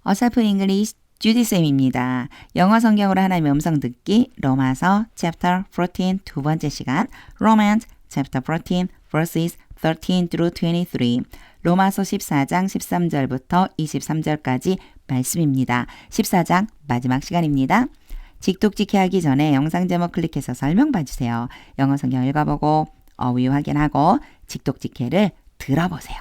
어설프 잉글리시 주디쌤입니다. 영어 성경으로 하나님의 음성 듣기 로마서 chapter 14 두 번째 시간 Romans chapter 14 verses 13 through 23 로마서 14장 13절부터 23절까지 말씀입니다. 14장 마지막 시간입니다. 직독직해 하기 전에 영상 제목 클릭해서 설명 봐주세요. 영어 성경 읽어보고 어휘 확인하고 직독직해를 들어보세요.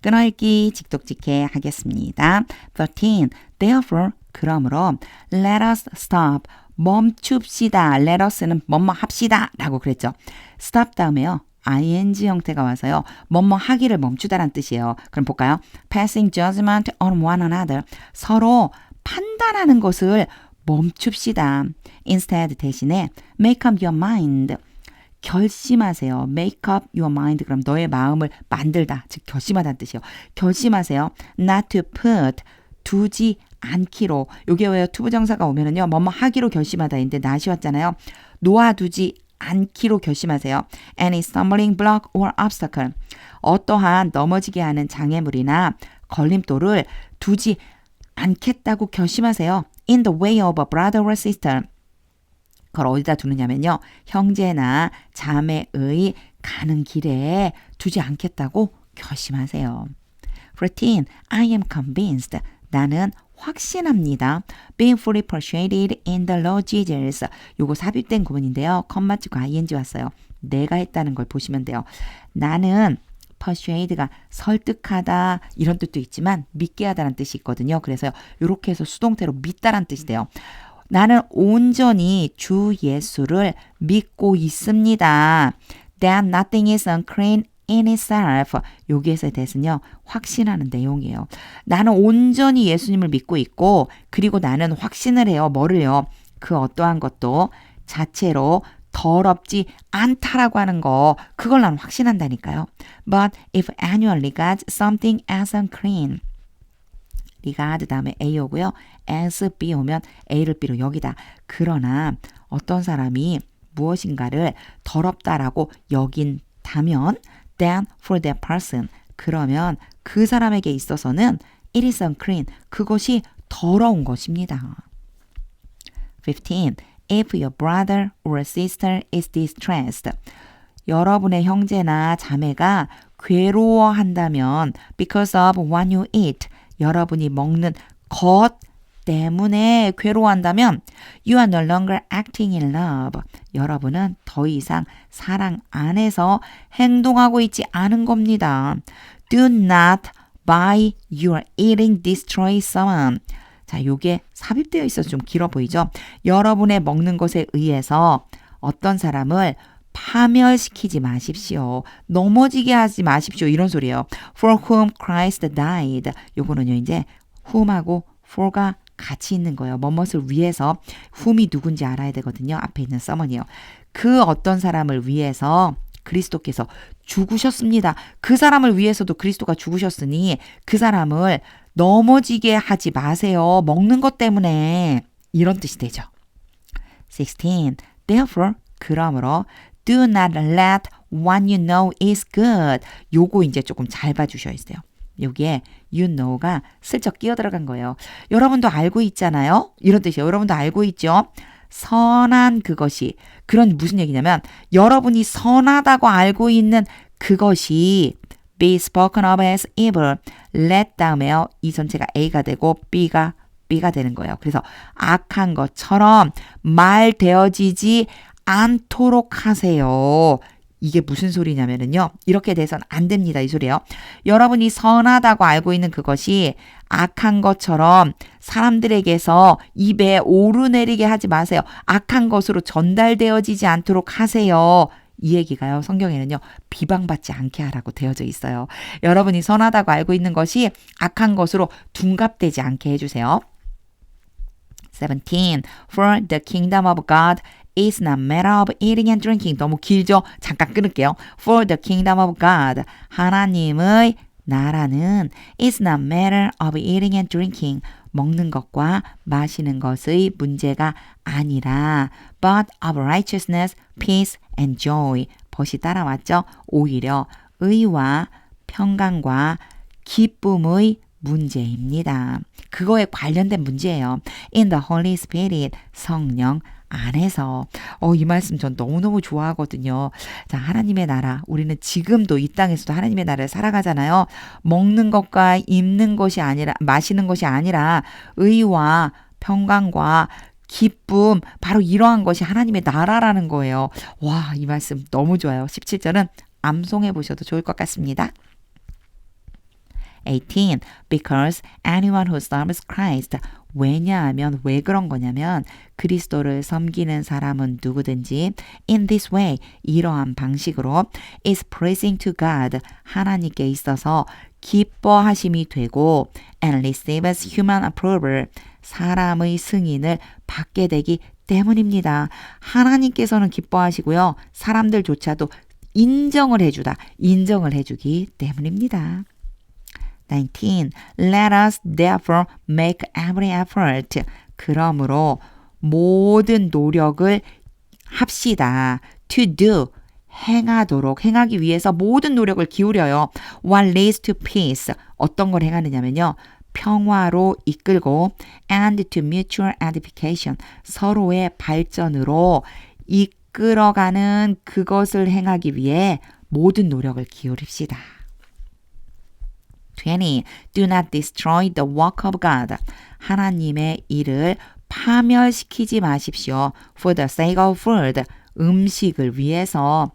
끊어읽기 직독직해 하겠습니다. 13. Therefore, 그러므로 let us stop. 멈춥시다. let us는 뭐뭐 합시다 라고 그랬죠. stop 다음에요. ing 형태가 와서요. 뭐뭐 하기를 멈추다란 뜻이에요. 그럼 볼까요? Passing judgment on one another. 서로 판단하는 것을 멈춥시다. Instead 대신에 make up your mind. 결심하세요. make up your mind. 그럼 너의 마음을 만들다. 즉 결심하다는 뜻이에요. 결심하세요. not to put. 두지 않기로. 요게 왜요? 투부정사가 오면은요. 뭐뭐 하기로 결심하다인데 not이 왔잖아요. 놓아두지 않기로 결심하세요. any stumbling block or obstacle. 어떠한 넘어지게 하는 장애물이나 걸림돌을 두지 않겠다고 결심하세요. in the way of a brother or sister. 그걸 어디다 두느냐면요. 형제나 자매의 가는 길에 두지 않겠다고 결심하세요. 14. I am convinced. 나는 확신합니다. Being fully persuaded in the Lord Jesus. 요거 삽입된 구문인데요. 컴마치고 ing 왔어요. 내가 했다는 걸 보시면 돼요. 나는 persuade가 설득하다 이런 뜻도 있지만 믿게 하다라는 뜻이 있거든요. 그래서 이렇게 해서 수동태로 믿다라는 뜻이 돼요. 나는 온전히 주 예수를 믿고 있습니다. That nothing is unclean in itself. 여기에서 대해서는요. 확신하는 내용이에요. 나는 온전히 예수님을 믿고 있고 그리고 나는 확신을 해요. 뭐를요? 그 어떠한 것도 자체로 더럽지 않다라고 하는 거 그걸 나는 확신한다니까요. But if anyone regards something as unclean regard 다음에 A 오고요. as B 오면 A를 B로 여기다. 그러나 어떤 사람이 무엇인가를 더럽다라고 여긴다면 then for that person 그러면 그 사람에게 있어서는 it is unclean 그것이 더러운 것입니다. 15. If your brother or sister is distressed 여러분의 형제나 자매가 괴로워한다면 because of what you eat 여러분이 먹는 것 때문에 괴로워한다면 you are no longer acting in love. 여러분은 더 이상 사랑 안에서 행동하고 있지 않은 겁니다. Do not by your eating destroy someone. 자, 요게 삽입되어 있어서 좀 길어 보이죠? 여러분의 먹는 것에 의해서 어떤 사람을 파멸시키지 마십시오. 넘어지게 하지 마십시오. 이런 소리예요. For whom Christ died. 요거는요, 이제 whom하고 for가 같이 있는 거예요. 뭐뭇을 위해서 whom이 누군지 알아야 되거든요. 앞에 있는 someone이요. 그 어떤 사람을 위해서 그리스도께서 죽으셨습니다. 그 사람을 위해서도 그리스도가 죽으셨으니 그 사람을 넘어지게 하지 마세요. 먹는 것 때문에 이런 뜻이 되죠. 16. Therefore, 그러므로 do not let what you know is good. 요거 이제 조금 잘 봐주셔야 돼요. 여기에 you know가 슬쩍 끼어 들어간 거예요. 여러분도 알고 있잖아요. 이런 뜻이에요. 여러분도 알고 있죠. 선한 그것이. 그런 무슨 얘기냐면 여러분이 선하다고 알고 있는 그것이 be spoken of as evil. let 다음에요. 이 전체가 A가 되고 B가 되는 거예요. 그래서 악한 것처럼 말되어지지 않도록 하세요. 이게 무슨 소리냐면요. 이렇게 돼서는 안 됩니다. 이 소리예요. 여러분이 선하다고 알고 있는 그것이 악한 것처럼 사람들에게서 입에 오르내리게 하지 마세요. 악한 것으로 전달되어지지 않도록 하세요. 이 얘기가요. 성경에는요. 비방받지 않게 하라고 되어져 있어요. 여러분이 선하다고 알고 있는 것이 악한 것으로 둔갑되지 않게 해주세요. 17. For the kingdom of God is not matter of eating and drinking. 너무 길죠? 잠깐 끊을게요. For the kingdom of God. 하나님의 나라는 is not matter of eating and drinking. 먹는 것과 마시는 것의 문제가 아니라 but of righteousness, peace and joy. 벗이 따라왔죠? 오히려 의와 평강과 기쁨의 문제입니다. 그거에 관련된 문제예요. In the Holy Spirit, 성령 안에서. 이 말씀 전 너무너무 좋아하거든요. 자, 하나님의 나라. 우리는 지금도 이 땅에서도 하나님의 나라를 살아가잖아요. 먹는 것과 입는 것이 아니라, 마시는 것이 아니라 의와 평강과 기쁨, 바로 이러한 것이 하나님의 나라라는 거예요. 와, 이 말씀 너무 좋아요. 17절은 암송해 보셔도 좋을 것 같습니다. 18. Because anyone who serves Christ. 왜냐하면 왜 그런 거냐면 그리스도를 섬기는 사람은 누구든지 in this way 이러한 방식으로 is pleasing to God 하나님께 있어서 기뻐하심이 되고 and receives human approval 사람의 승인을 받게 되기 때문입니다. 하나님께서는 기뻐하시고요. 사람들조차도 인정을 해주기 때문입니다. 19. Let us therefore make every effort. 그러므로 모든 노력을 합시다. To do. 행하기 위해서 모든 노력을 기울여요. What leads to peace. 어떤 걸 행하느냐면요. 평화로 이끌고 and to mutual edification. 서로의 발전으로 이끌어가는 그것을 행하기 위해 모든 노력을 기울입시다. 20. Do not destroy the work of God. 하나님의 일을 파멸시키지 마십시오. For the sake of food. 음식을 위해서.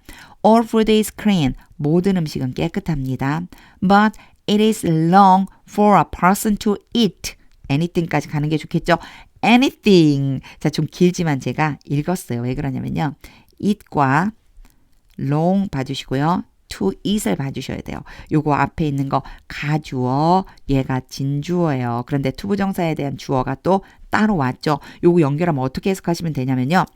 All food is clean. 모든 음식은 깨끗합니다. But it is long for a person to eat. anything까지 가는 게 좋겠죠. anything. 자, 좀 길지만 제가 읽었어요. 왜 그러냐면요. eat과 long 봐주시고요. to eat을 봐주셔야 돼요. 요거 앞에 있는 거 가주어, 얘가 진주어예요. 그런데 투부정사에 대한 주어가 또 따로 왔죠. 요거 연결하면 어떻게 해석하시면 되냐면요.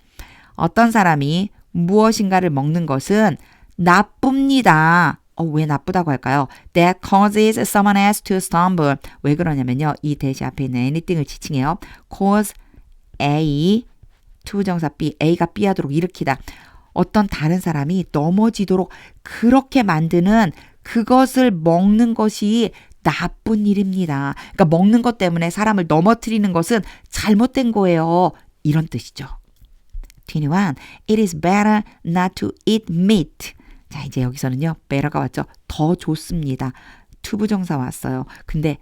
어떤 사람이 무엇인가를 먹는 것은 나쁩니다. 왜 나쁘다고 할까요? That causes someone else to stumble. 왜 그러냐면요. 이 대시 앞에 있는 anything을 지칭해요. cause A, 투부정사 B, A가 B 하도록 일으키다. 어떤 다른 사람이 넘어지도록 그렇게 만드는 그것을 먹는 것이 나쁜 일입니다. 그러니까 먹는 것 때문에 사람을 넘어뜨리는 것은 잘못된 거예요. 이런 뜻이죠. 21. It is better not to eat meat. 자, 이제 여기서는요. better가 왔죠. 더 좋습니다. 투부정사 왔어요. 근데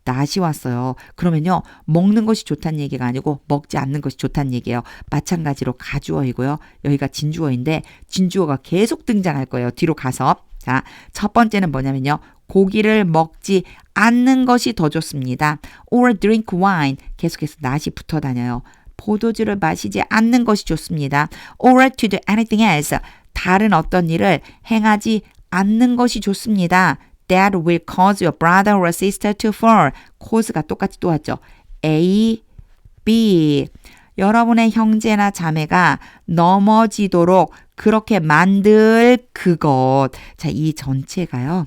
not이 왔어요. 그러면요. 먹는 것이 좋다는 얘기가 아니고 먹지 않는 것이 좋다는 얘기예요. 마찬가지로 가주어이고요. 여기가 진주어인데 진주어가 계속 등장할 거예요. 뒤로 가서. 자, 첫 번째는 뭐냐면요. 고기를 먹지 않는 것이 더 좋습니다. Or drink wine. 계속해서 not이 붙어 다녀요. 포도주를 마시지 않는 것이 좋습니다. Or to do anything else. 다른 어떤 일을 행하지 않는 것이 좋습니다. That will cause your brother or sister to fall. cause가 똑같이 또 왔죠. A, B. 여러분의 형제나 자매가 넘어지도록 그렇게 만들 그것. 자, 이 전체가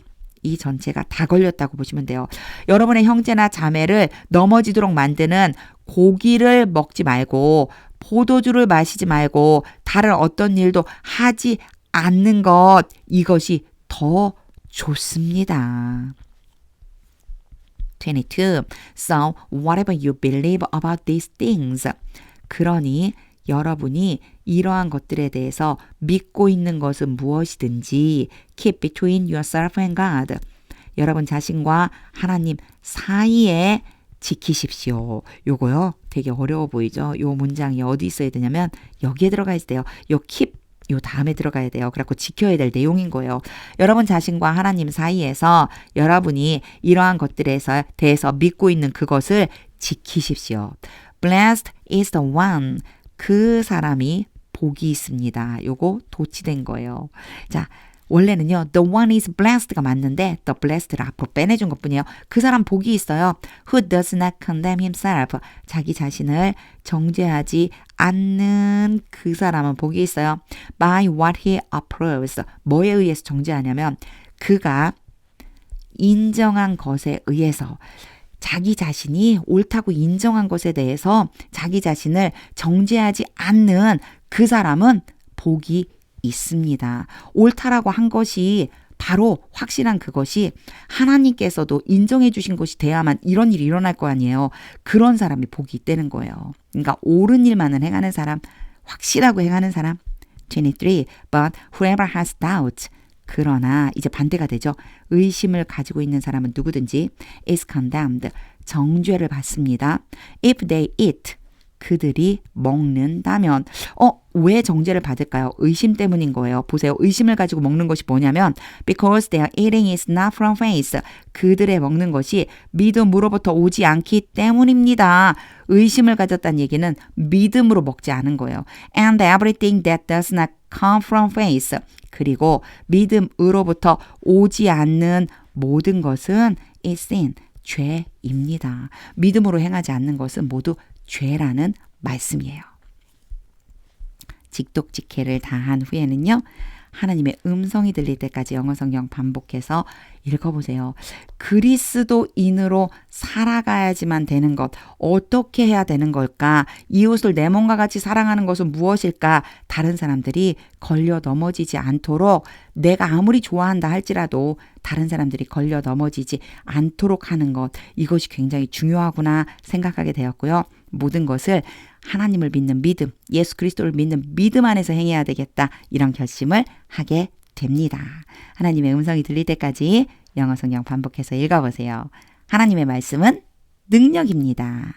다 걸렸다고 보시면 돼요. 여러분의 형제나 자매를 넘어지도록 만드는 고기를 먹지 말고 포도주를 마시지 말고 다른 어떤 일도 하지 않는 것. 이것이 더 좋습니다. 22. So whatever you believe about these things. 그러니 여러분이 이러한 것들에 대해서 믿고 있는 것은 무엇이든지 keep between yourself and God. 여러분 자신과 하나님 사이에 지키십시오. 요거요 되게 어려워 보이죠? 요 문장이 어디 있어야 되냐면 여기에 들어가 있어야 돼요. 요 keep 요 다음에 들어가야 돼요. 그래갖고 지켜야 될 내용인 거예요. 여러분 자신과 하나님 사이에서 여러분이 이러한 것들에 대해서 믿고 있는 그것을 지키십시오. Blessed is the one. 그 사람이 복이 있습니다. 요거 도치된 거예요. 자, 원래는요. The one is blessed가 맞는데 the blessed를 앞으로 빼내준 것뿐이에요. 그 사람 복이 있어요. Who does not condemn himself. 자기 자신을 정죄하지 않는 그 사람은 복이 있어요. By what he approves. 뭐에 의해서 정죄하냐면 그가 인정한 것에 의해서 자기 자신이 옳다고 인정한 것에 대해서 자기 자신을 정죄하지 않는 그 사람은 복이 있습니다. 옳다라고 한 것이 바로 확실한 그것이 하나님께서도 인정해 주신 것이 돼야만 이런 일이 일어날 거 아니에요. 그런 사람이 복이 있다는 거예요. 그러니까 옳은 일만은 행하는 사람, 확실하고 행하는 사람. 23. But whoever has doubt. 그러나 이제 반대가 되죠. 의심을 가지고 있는 사람은 누구든지 is condemned. 정죄를 받습니다. If they eat. 그들이 먹는다면 왜 정죄를 받을까요? 의심 때문인 거예요. 보세요. 의심을 가지고 먹는 것이 뭐냐면 because their eating is not from faith. 그들의 먹는 것이 믿음으로부터 오지 않기 때문입니다. 의심을 가졌다는 얘기는 믿음으로 먹지 않은 거예요. And everything that does not come from faith. 그리고 믿음으로부터 오지 않는 모든 것은 is sin. 죄입니다. 믿음으로 행하지 않는 것은 모두 죄라는 말씀이에요. 직독직해를 다한 후에는요. 하나님의 음성이 들릴 때까지 영어 성경 반복해서 읽어보세요. 그리스도인으로 살아가야지만 되는 것, 어떻게 해야 되는 걸까? 이웃을 내 몸과 같이 사랑하는 것은 무엇일까? 다른 사람들이 걸려 넘어지지 않도록 내가 아무리 좋아한다 할지라도 다른 사람들이 걸려 넘어지지 않도록 하는 것, 이것이 굉장히 중요하구나 생각하게 되었고요. 모든 것을 하나님을 믿는 믿음, 예수 그리스도를 믿는 믿음 안에서 행해야 되겠다. 이런 결심을 하게 됩니다. 하나님의 음성이 들릴 때까지 영어 성경 반복해서 읽어보세요. 하나님의 말씀은 능력입니다.